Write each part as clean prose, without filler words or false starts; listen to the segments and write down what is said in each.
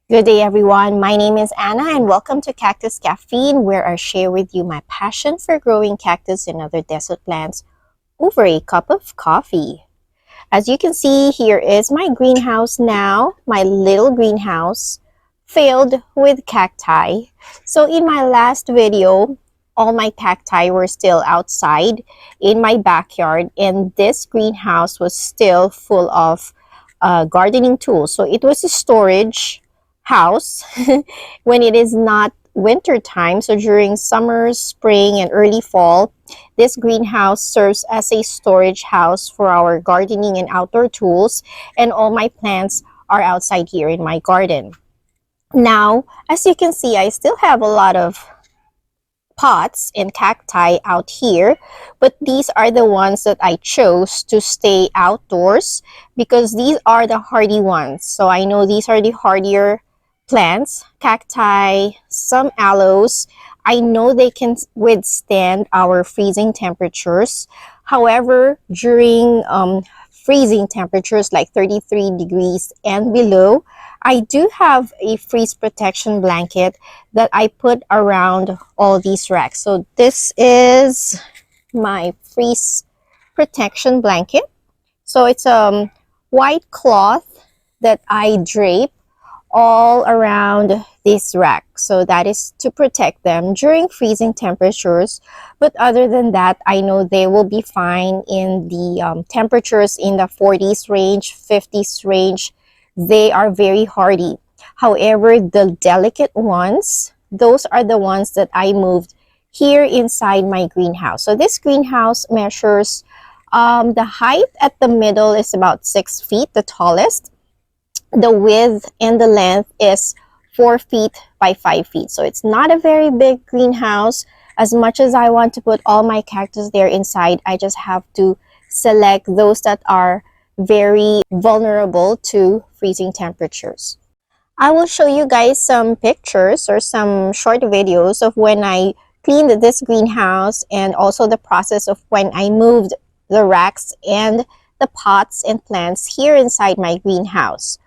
Good day, everyone. My name is Anna, and welcome to Cactus Caffeine, where I share with you my passion for growing cactus and other desert plants over a cup of coffee. As you can see, here is my greenhouse now, my little greenhouse filled with cacti. So in my last video, all my cacti were still outside in my backyard, and this greenhouse was still full of gardening tools. So it was a storage house when it is not winter time. So during summer, spring, and early fall, this greenhouse serves as a storage house for our gardening and outdoor tools, and all my plants are outside here in my garden. Now, as you can see, I still have a lot of pots and cacti out here, but these are the ones that I chose to stay outdoors because these are the hardy ones. So I know these are the hardier plants, cacti, some aloes. I know they can withstand our freezing temperatures. However, during freezing temperatures like 33 degrees and below, I do have a freeze protection blanket that I put around all these racks. So this is my freeze protection blanket. So it's a white cloth that I drape all around this rack. So that is to protect them during freezing temperatures. But other than that, I know they will be fine in the temperatures in the 40s range, 50s range. They are very hardy. However, the delicate ones, those are the ones that I moved here inside my greenhouse. So this greenhouse measures, the height at the middle is about 6 feet, the tallest. The width and the length is 4 feet by 5 feet. So it's not a very big greenhouse. As much as I want to put all my cactus there inside, I just have to select those that are very vulnerable to freezing temperatures. I will show you guys some pictures or some short videos of when I cleaned this greenhouse and also the process of when I moved the racks and the pots and plants here inside my greenhouse.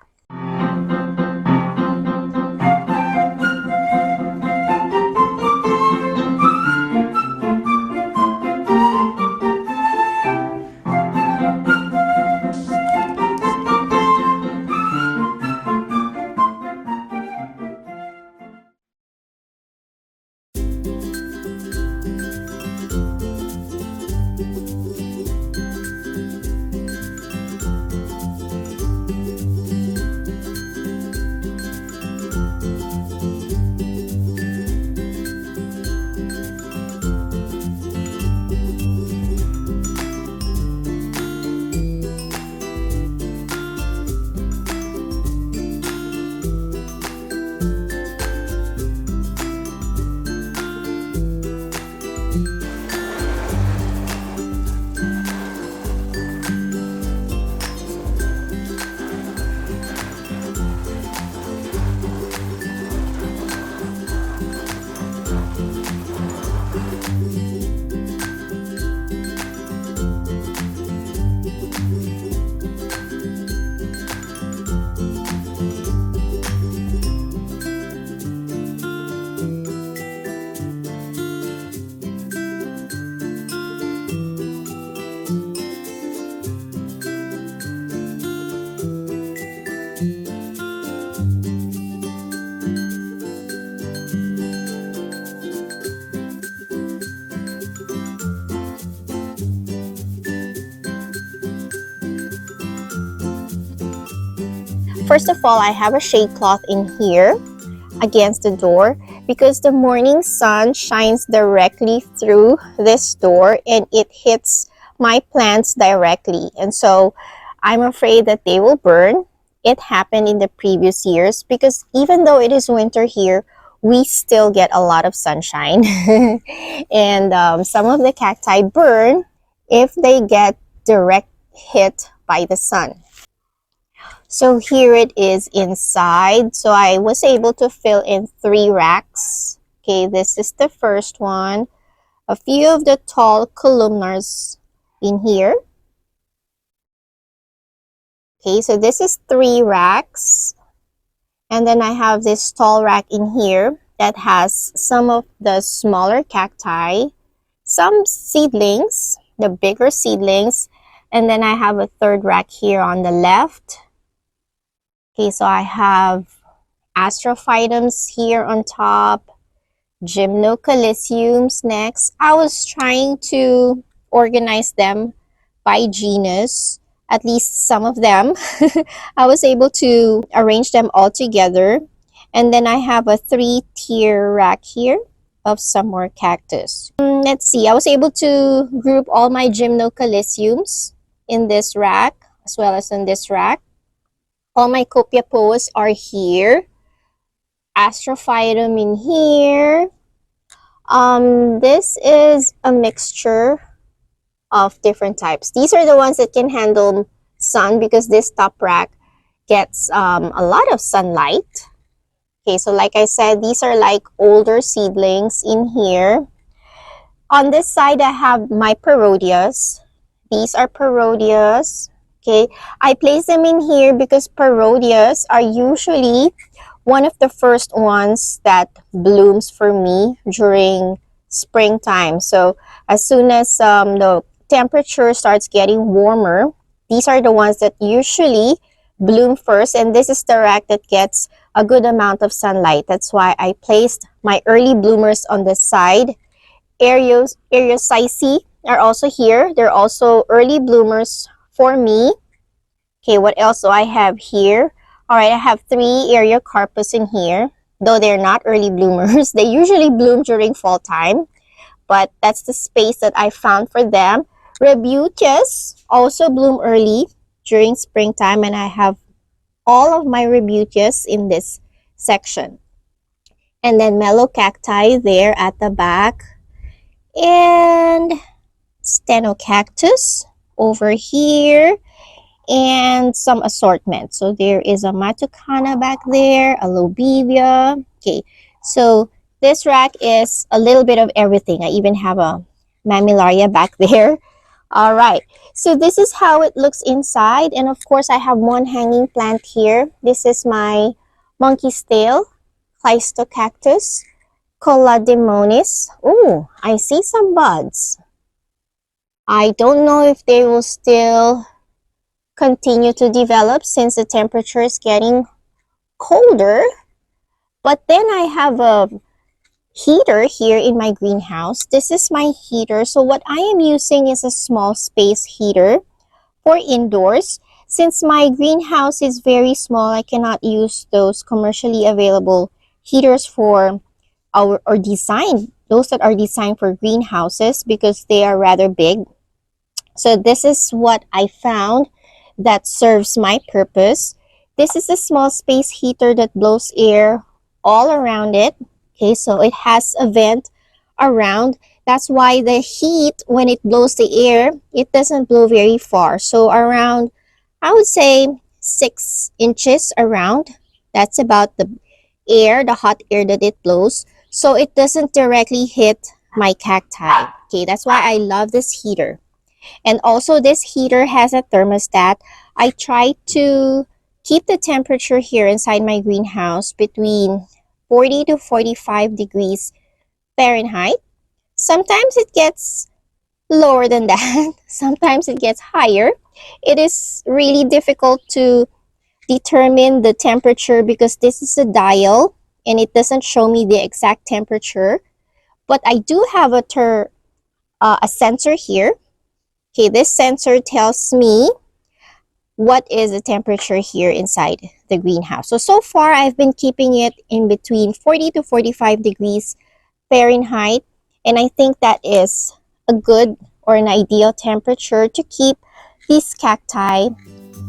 First of all, I have a shade cloth in here against the door because the morning sun shines directly through this door and it hits my plants directly. And so I'm afraid that they will burn. It happened in the previous years because even though it is winter here, we still get a lot of sunshine. And some of the cacti burn if they get direct hit by the sun. So here it is inside. So I was able to fill in 3 racks. Okay, this is the first one. A few of the tall columnars in here. Okay, so this is 3 racks. And then I have this tall rack in here that has some of the smaller cacti, some seedlings, the bigger seedlings. And then I have a third rack here on the left. Okay, so I have astrophytums here on top, gymnocalyciums next. I was trying to organize them by genus, at least some of them. I was able to arrange them all together. And then I have a 3-tier rack here of some more cactus. Let's see, I was able to group all my gymnocalyciums in this rack as well as in this rack. All my copiapoas are here. Astrophytum in here. This is a mixture of different types. These are the ones that can handle sun because this top rack gets a lot of sunlight. Okay, so like I said, these are like older seedlings in here. On this side, I have my parodias. These are parodias. Okay, I place them in here because parodias are usually one of the first ones that blooms for me during springtime. So as soon as the temperature starts getting warmer, these are the ones that usually bloom first, and this is the rack that gets a good amount of sunlight. That's why I placed my early bloomers on this side. Eriosyce are also here. They're also early bloomers for me. Okay, what else do I have here? All right, I have 3 Eriocarpus in here, though they're not early bloomers. They usually bloom during fall time, but that's the space that I found for them. Rebutias also bloom early during springtime, and I have all of my rebutias in this section. And then mellow cacti there at the back. And stenocactus over here. And some assortment. So there is a Matucana back there, a Lobevia. Okay, so this rack is a little bit of everything. I even have a Mammillaria back there. All right, so this is how it looks inside. And of course, I have one hanging plant here. This is my monkey's tail, Cleistocactus, Colademonis. Oh, I see some buds. I don't know if they will still continue to develop since the temperature is getting colder. But then I have a heater here in my greenhouse. This is my heater. So what I am using is a small space heater for indoors. Since my greenhouse is very small, I cannot use those commercially available heaters for those that are designed for greenhouses because they are rather big. So this is what I found that serves my purpose. This is a small space heater that blows air all around it. Okay, so it has a vent around. That's why the heat, when it blows the air, it doesn't blow very far. So around, I would say 6 inches around. That's about the air, the hot air that it blows. So it doesn't directly hit my cacti. Okay, that's why I love this heater. And also this heater has a thermostat. I try to keep the temperature here inside my greenhouse between 40 to 45 degrees Fahrenheit. Sometimes it gets lower than that. Sometimes it gets higher. It is really difficult to determine the temperature because this is a dial and it doesn't show me the exact temperature. But I do have a sensor here. Okay, this sensor tells me what is the temperature here inside the greenhouse. So far, I've been keeping it in between 40 to 45 degrees Fahrenheit. And I think that is a good or an ideal temperature to keep these cacti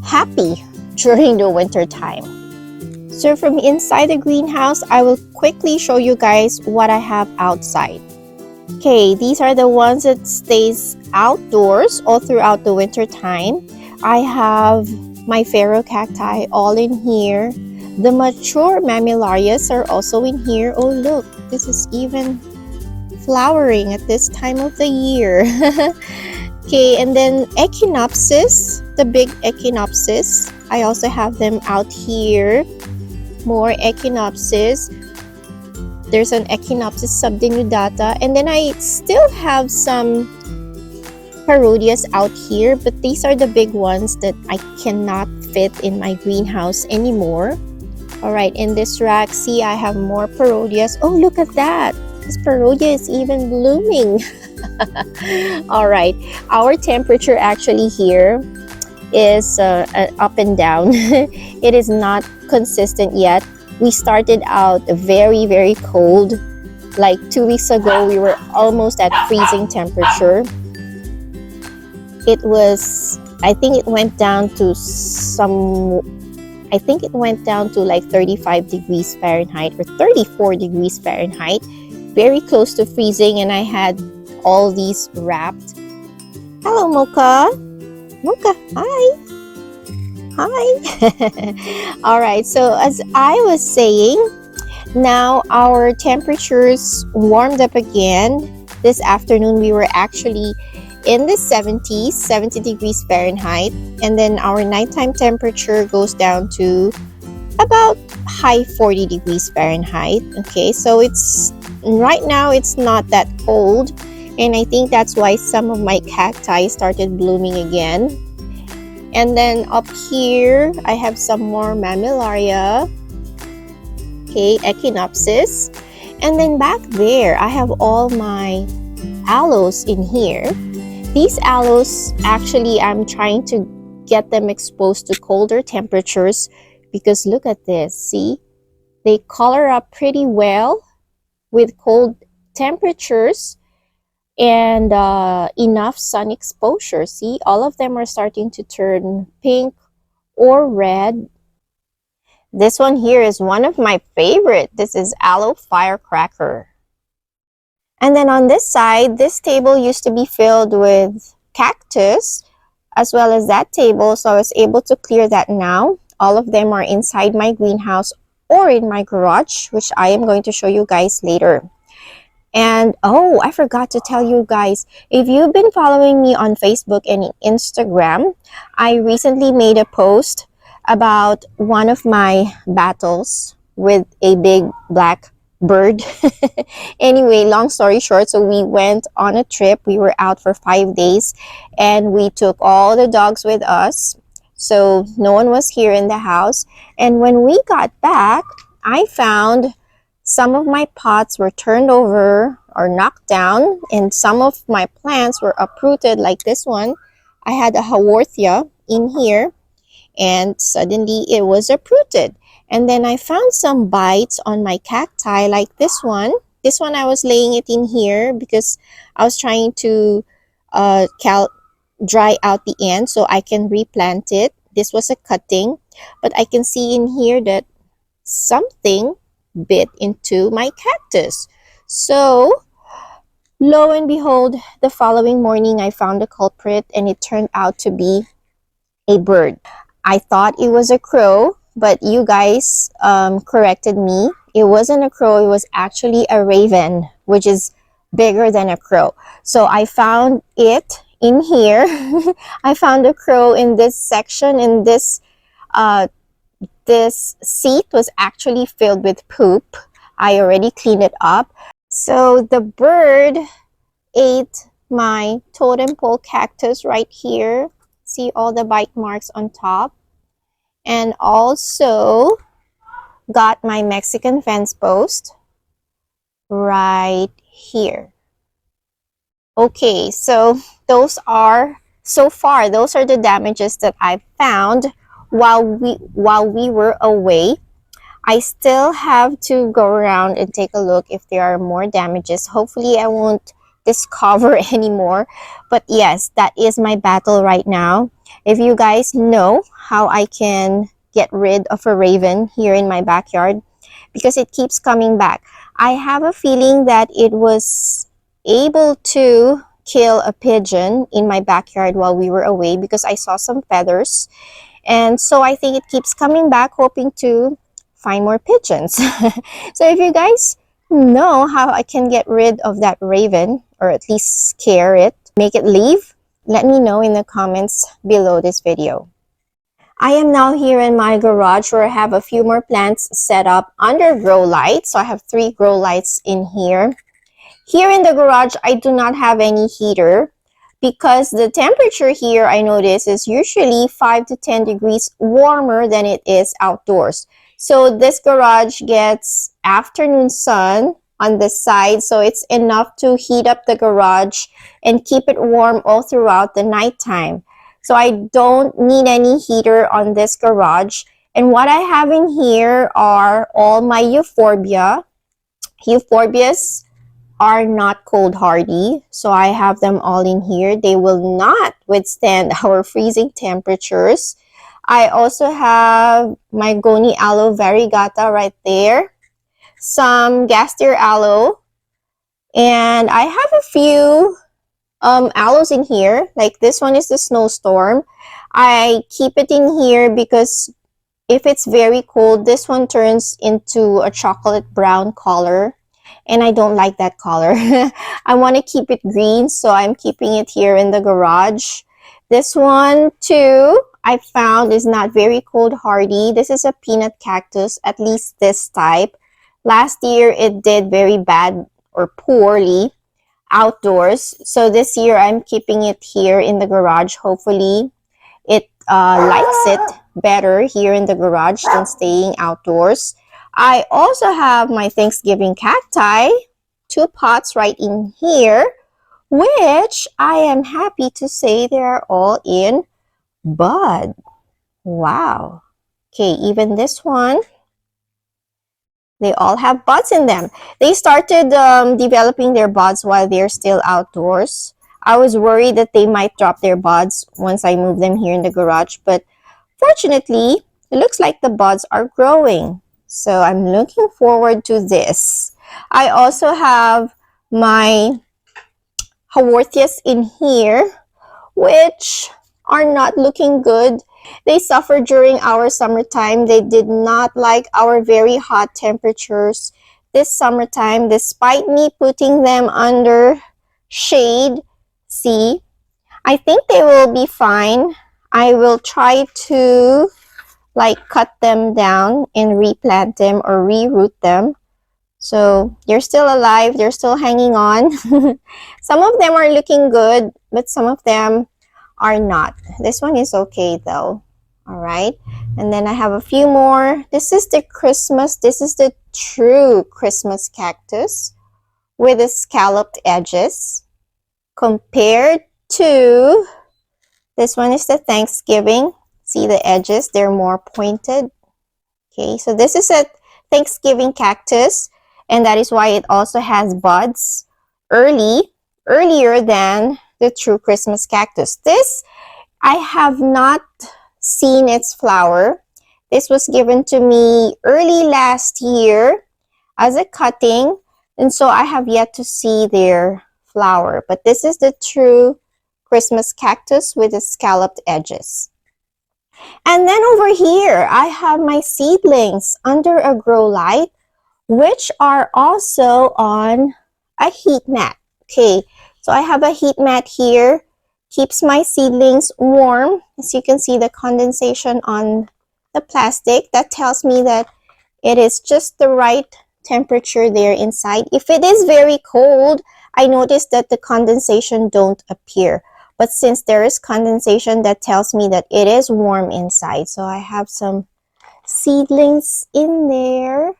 happy during the winter time. So from inside the greenhouse, I will quickly show you guys what I have outside. Okay, these are the ones that stays outdoors all throughout the winter time. I have my ferrocacti all in here. The mature mammillarias are also in here. Oh look, this is even flowering at this time of the year. Okay, and then echinopsis, the big echinopsis. I also have them out here. more Echinopsis. There's an Echinopsis subdenudata, and then I still have some Parodias out here, but these are the big ones that I cannot fit in my greenhouse anymore. All right, in this rack, see, I have more Parodias. Oh, look at that. This Parodia is even blooming. All right, our temperature actually here is up and down. It is not consistent yet. We started out very, very cold. Like 2 weeks ago, we were almost at freezing temperature. It was, I think it went down to like 35 degrees Fahrenheit or 34 degrees Fahrenheit, very close to freezing, and I had all these wrapped. Hello, Mocha. Mocha, hi. Hi. All right, so as I was saying, now our temperatures warmed up again. This afternoon we were actually in the 70s, 70 degrees Fahrenheit, and then our nighttime temperature goes down to about high 40 degrees Fahrenheit. Okay, so it's right now it's not that cold, and I think that's why some of my cacti started blooming again. And then up here, I have some more Mammillaria, okay, Echinopsis. And then back there, I have all my aloes in here. These aloes, actually, I'm trying to get them exposed to colder temperatures because look at this, see? They color up pretty well with cold temperatures and enough sun exposure. See, all of them are starting to turn pink or red. This one here is one of my favorite. This is Aloe Firecracker. And then on this side, this table used to be filled with cactus as well as that table, so I was able to clear that now. All of them are inside my greenhouse or in my garage, which I am going to show you guys later. And oh, I forgot to tell you guys, if you've been following me on Facebook and Instagram, I recently made a post about one of my battles with a big black bird. Anyway, long story short, so we went on a trip. We were out for 5 days and we took all the dogs with us. So no one was here in the house. And when we got back, I found some of my pots were turned over or knocked down, and some of my plants were uprooted, like this one. I had a Haworthia in here, and suddenly it was uprooted. And then I found some bites on my cacti, like this one. This one I was laying it in here because I was trying to dry out the end so I can replant it. This was a cutting, but I can see in here that something bit into my cactus. So lo and behold, the following morning I found the culprit, and it turned out to be a bird. I thought it was a crow, but you guys corrected me. It wasn't a crow, it was actually a raven, which is bigger than a crow. So I found it in here. I found a crow in this section, in this seat was actually filled with poop. I already cleaned it up. So the bird ate my totem pole cactus right here. See all the bite marks on top. And also got my Mexican fence post right here. Okay, so those are, so far, those are the damages that I found while we were away. I still have to go around and take a look if there are more damages. Hopefully I won't discover anymore. But yes, that is my battle right now. If you guys know how I can get rid of a raven here in my backyard, because it keeps coming back. I have a feeling that it was able to kill a pigeon in my backyard while we were away because I saw some feathers. And so I think it keeps coming back, hoping to find more pigeons. So if you guys know how I can get rid of that raven, or at least scare it, make it leave, let me know in the comments below this video. I am now here in my garage where I have a few more plants set up under grow lights. So I have 3 grow lights in here. Here in the garage, I do not have any heater because the temperature here, I notice, is usually 5 to 10 degrees warmer than it is outdoors. So this garage gets afternoon sun on the side, so it's enough to heat up the garage and keep it warm all throughout the nighttime. So I don't need any heater on this garage. And what I have in here are all my euphorbia. Euphorbias are not cold hardy, so I have them all in here. They will not withstand our freezing temperatures. I also have my Goni aloe variegata right there, some Gaster aloe, and I have a few aloes in here. Like this one is the snowstorm. I keep it in here because if it's very cold, this one turns into a chocolate brown color, and I don't like that color. I want to keep it green, so I'm keeping it here in the garage. This one too, I found is not very cold hardy. This is a peanut cactus, at least this type. Last year, it did very bad or poorly outdoors. So this year, I'm keeping it here in the garage. Hopefully, it likes it better here in the garage than staying outdoors. I also have my Thanksgiving cacti, 2 pots right in here, which I am happy to say they are all in bud. Wow. Okay, even this one, they all have buds in them. They started developing their buds while they're still outdoors. I was worried that they might drop their buds once I move them here in the garage, but fortunately, it looks like the buds are growing. So I'm looking forward to this. I also have my haworthias in here, which are not looking good. They suffered during our summertime. They did not like our very hot temperatures this summertime, despite me putting them under shade. See, I think they will be fine. I will try to cut them down and replant them or reroot them. So they're still alive, they're still hanging on. Some of them are looking good, but some of them are not. This one is okay though. All right, and then I have a few more. This is the true Christmas cactus with the scalloped edges, compared to this one is the Thanksgiving. See the edges, they're more pointed. Okay, so this is a Thanksgiving cactus, and that is why it also has buds earlier than the true Christmas cactus. This, I have not seen its flower. This was given to me early last year as a cutting, and so I have yet to see their flower. But this is the true Christmas cactus with the scalloped edges. And then over here, I have my seedlings under a grow light, which are also on a heat mat. Okay, so I have a heat mat here, keeps my seedlings warm. As you can see, the condensation on the plastic, that tells me that it is just the right temperature there inside. If it is very cold, I notice that the condensation don't appear. But since there is condensation, that tells me that it is warm inside. So I have some seedlings in there.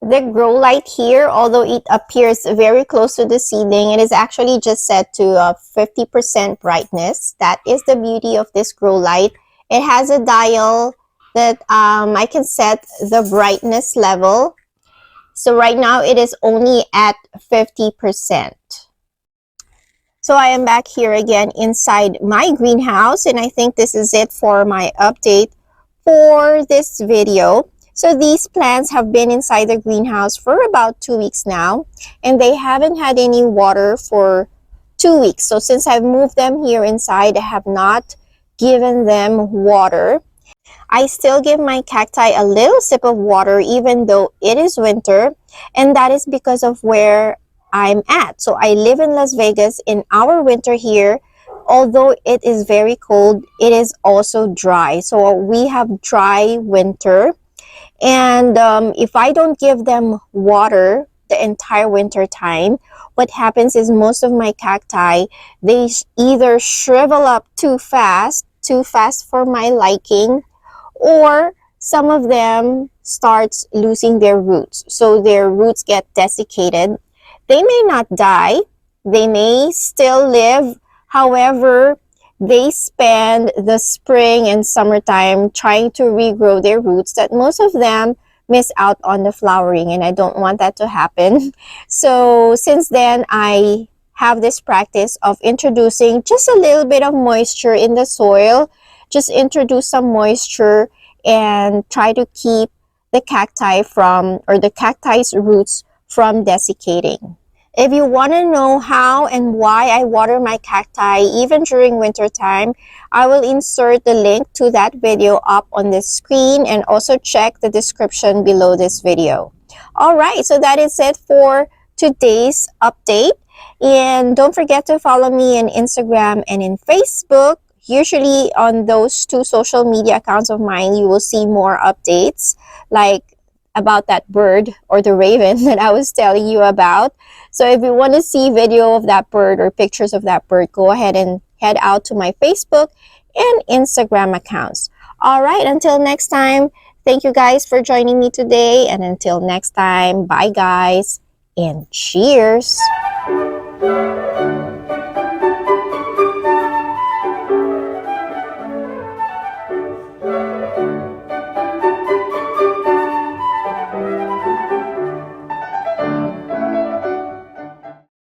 The grow light here, although it appears very close to the seedling, it is actually just set to 50% brightness. That is the beauty of this grow light. It has a dial that I can set the brightness level. So right now it is only at 50%. So I am back here again inside my greenhouse, and I think this is it for my update for this video. So these plants have been inside the greenhouse for about 2 weeks now, and they haven't had any water for 2 weeks. So since I've moved them here inside, I have not given them water. I still give my cacti a little sip of water even though it is winter, and that is because of where I'm at. So I live in Las Vegas. In our winter here, although it is very cold, it is also dry. So we have dry winter. And if I don't give them water the entire winter time, what happens is most of my cacti, they either shrivel up too fast for my liking, or some of them starts losing their roots. So their roots get desiccated. They may not die. They may still live. However, they spend the spring and summertime trying to regrow their roots, that most of them miss out on the flowering, and I don't want that to happen. So since then, I have this practice of introducing just a little bit of moisture in the soil. Just introduce some moisture and try to keep the cacti from, or the cacti's roots from desiccating. If you want to know how and why I water my cacti even during winter time, I will insert the link to that video up on the screen, and also check the description below this video. Alright, so that is it for today's update. And don't forget to follow me on Instagram and in Facebook. Usually on those two social media accounts of mine, you will see more updates, like about that bird or the raven that I was telling you about. So if you want to see video of that bird or pictures of that bird, go ahead and head out to my Facebook and Instagram accounts. All right, until next time, thank you guys for joining me today. And until next time, bye guys, and cheers.